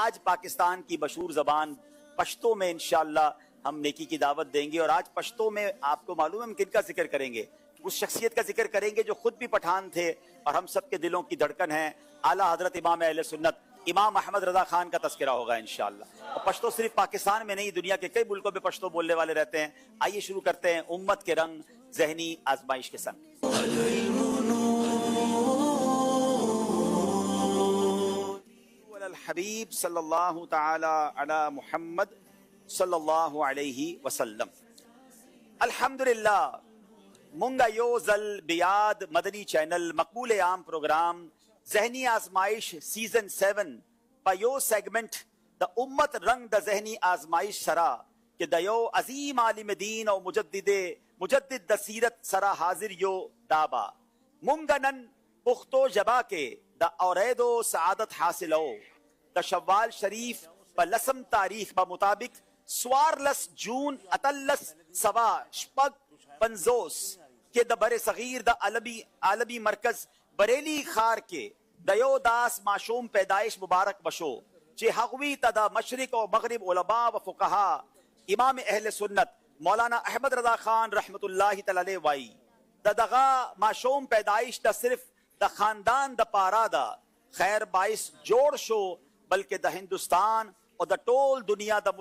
آج پاکستان کی مشہور زبان پشتو میں انشاءاللہ ہم نیکی کی دعوت دیں گے، اور آج پشتو میں آپ کو معلوم ہے ہم کن کا ذکر کریں گے؟ اس شخصیت کا ذکر کریں گے جو خود بھی پٹھان تھے اور ہم سب کے دلوں کی دھڑکن ہیں، اعلیٰ حضرت امام اہل سنت امام احمد رضا خان کا تذکرہ ہوگا انشاءاللہ۔ اور پشتو صرف پاکستان میں نہیں، دنیا کے کئی ملکوں میں پشتو بولنے والے رہتے ہیں۔ آئیے شروع کرتے ہیں امت کے رنگ ذہنی آزمائش کے سنگ۔ الحبیب صلی اللہ تعالی علی محمد صلی اللہ علیہ وسلم۔ الحمدللہ منگا یو زل بیاد مدنی چینل مقبول عام پروگرام ذہنی آزمائش سیزن 7 پا یو سیگمنٹ دا امت رنگ دا ذہنی آزمائش سرا کہ دا یو عظیم عالم دین او مجدد دا سیرت سرا حاضر یو دابا منگنن پختو جبا کے دا اوریدو سعادت حاصلو دا شوال شریف پا لسم تاریخ با مطابق سوارلس جون اتلس سوا شپگ پنزوس کے دا بر صغیر دا عالمی مرکز بریلی خار کے دیو داس معشوم پیدائش مبارک بشو چے حقوی تا دا مشرق و مغرب علماء و فقہا امام اہل سنت مولانا احمد رضا خان رحمت اللہ تعالی وائی دا دغا معشوم پیدائش دا صرف دا خاندان دا پارا دا خیر باعث جوڑ شو بلکہ دا ہندوستان اور دا ٹول دنیا دا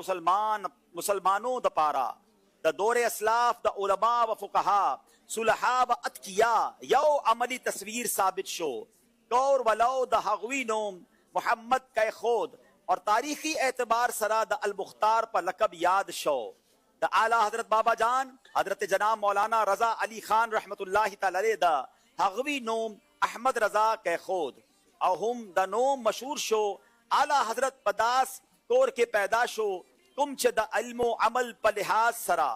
مسلمانوں دا پارا دا دور اسلاف دا علماء و فقہا صلحاء و اتقیا یو عملی تصویر ثابت شو کور ولو دا حغوی نوم محمد کے خود اور تاریخی اعتبار سرا دا المختار پر لقب یاد شو دا اعلیٰ حضرت بابا جان حضرت جناب مولانا رضا علی خان رحمت اللہ تعالی دا حغوی نوم احمد رضا کے خود او ہم دا نوم مشہور شو اعلیٰ حضرت پداس کور کے پیدا شو کم چھ دا علم و عمل پا لحاظ سرا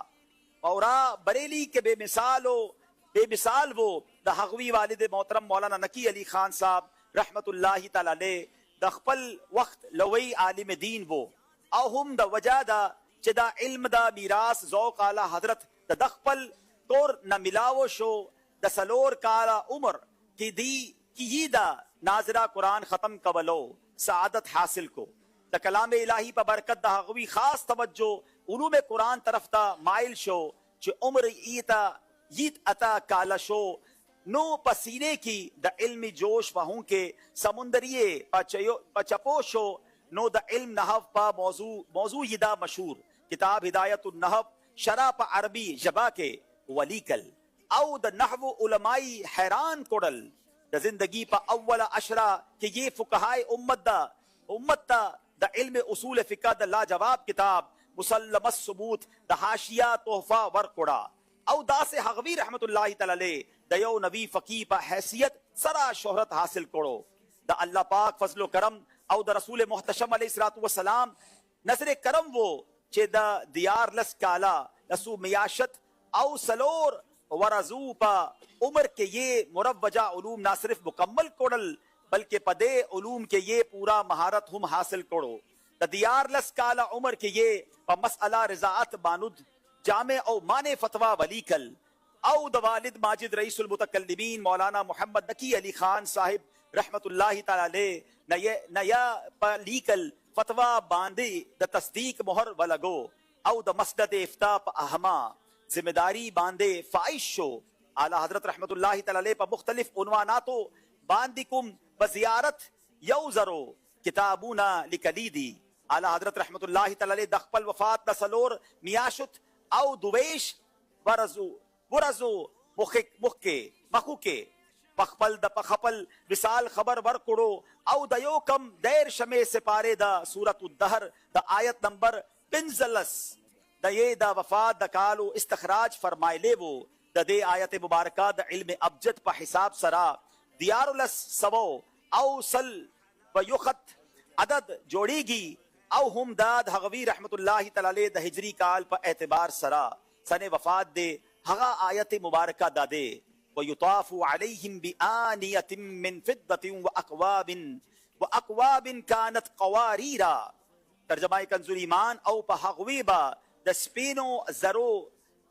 اورا بریلی کے بے مثال وہ دا حغوی والد محترم مولانا نکی علی خان صاحب رحمت اللہ تعالی دا خپل وقت لوی عالم دین وہ او ہم دا وجہ دا چھ دا علم دا میراث ذوق اعلیٰ حضرت دا دخپل طور نہ ملاو شو دا سلور کالا عمر کی یہ دا ناظرہ قرآن ختم قبلو سعادت حاصل کو دا کلام الہی پا برکت دا حغوی خاص توجہ علوم قرآن طرف دا مائل شو چھ عمر یت عطا کالا شو نو پسینے کی دا علمی جوش وہوں کے سمندریے پا چپو شو نو دا علم نحو پا موضوع دا مشہور کتاب ہدایت النحو شرح پا عربی جبا کے ولی کل او دا نحو علمائی حیران کڑل دا زندگی پا اول عشرہ کہ یہ فقہائے امت دا علم اصول فقہ دا لاجواب کتاب مسلم الثبوت دا حاشیہ تحفہ ورکڑا او دا سے حغوی رحمت اللہ تعالی دا یو نبی فقی پا حیثیت سرا شہرت حاصل کرو دا اللہ پاک فضل و کرم او دا رسول محتشم علیہ السلام نظر کرم وہ چے دا دیار لس کالا لسو میاشت او سلور ورزو پا عمر کے یہ مروجہ علوم نہ صرف مکمل کوڑل بلکہ پدے علوم کے یہ پورا مہارت ہم حاصل کرو دا دیار لس کالا عمر کے یہ پا مسئلہ رضاعت باند جامع او مانے فتوہ ولی کل او دا والد ماجد رئیس المتکلمین مولانا محمد نکی علی خان صاحب رحمت اللہ تعالی نیا پا لیکل فتوہ باندے دا تصدیق مہر ولگو او دا مسند افتاء پا اہما ذمہ داری باندے فائش شو اعلیٰ حضرت رحمت اللہ تعالی پا مختلف عنواناتو باندکم بزیارت یوزرو کتابونا لکلیدی اعلیٰ حضرت رحمت اللہ تعالی دخپل وفات نسلور میاشت او دویش ورزو مخو کے پخپل دا پخپل وصال خبر ورکڑو او دا یو کم دیر شمع سپارے دا سورت الدہر دا آیت نمبر 45 دا یہ دا وفات دا کالو استخراج فرمائے لے وہ دا دے آیت مبارکہ دا علم ابجد پا حساب سرا دیارلس سوو او سل و یخت عدد جوڑی گی او ہم داد حغوی رحمت اللہ تعالی دا ہجری کال پا اعتبار سرا سن وفات دے حغا آیت مبارکہ دا دے وَيُطَافُ عَلَيْهِمْ بِآنِيَةٍ مِّن فِضَّةٍ وَأَكْوَابٍ كَانَتْ قَوَارِيرًا ترجمہ کنز ایمان او پا حغوی با دا سپینو زرو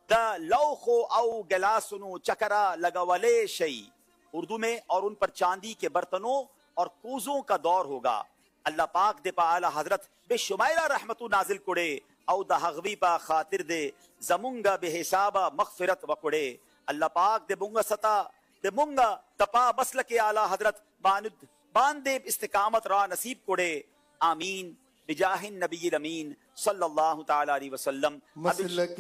دا لوخو او گلاسنو چکرا لگولے شئی اردو میں، اور ان پر چاندی کے برتنوں اور کوزوں کا دور ہوگا اللہ پاک دے پا اعلی حضرت بے شمائرہ رحمتو نازل کڑے او دا حغوی پا خاطر دے زمونگا بے حسابا مغفرت وکڑے اللہ پاک دے مونگا ستا دے مونگا تپا مسلک اعلی حضرت باندے استقامت را نصیب کڑے آمین بجاہ النبی الامین صلی اللہ تعالی علیہ وسلم مسلک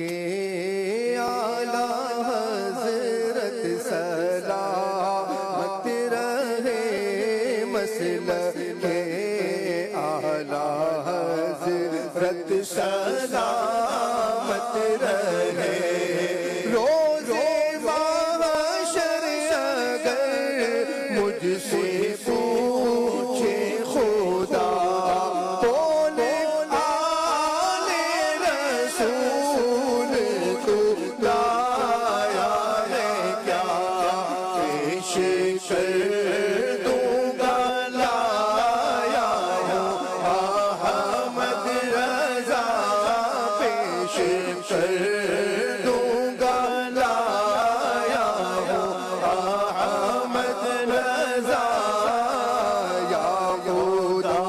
اعلی حضرت سلامت رہے مسلک اعلی حضرت سلامت رہے روزے محشر اگر مجھ سے پوچھے خدا بولے آل رسول تو لایا ہے کیا پیش کر دوں گا لایا ہوں احمد رضا پیش کر دوں گا لایا ہوں احمد رضا یا خدا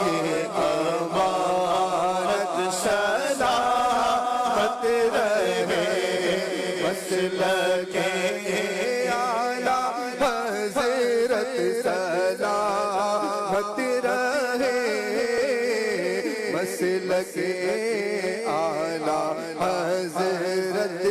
یہ امانت سلامت رہے مسلک اعلی حضرت سلامت رہے مسلک اعلی حضرت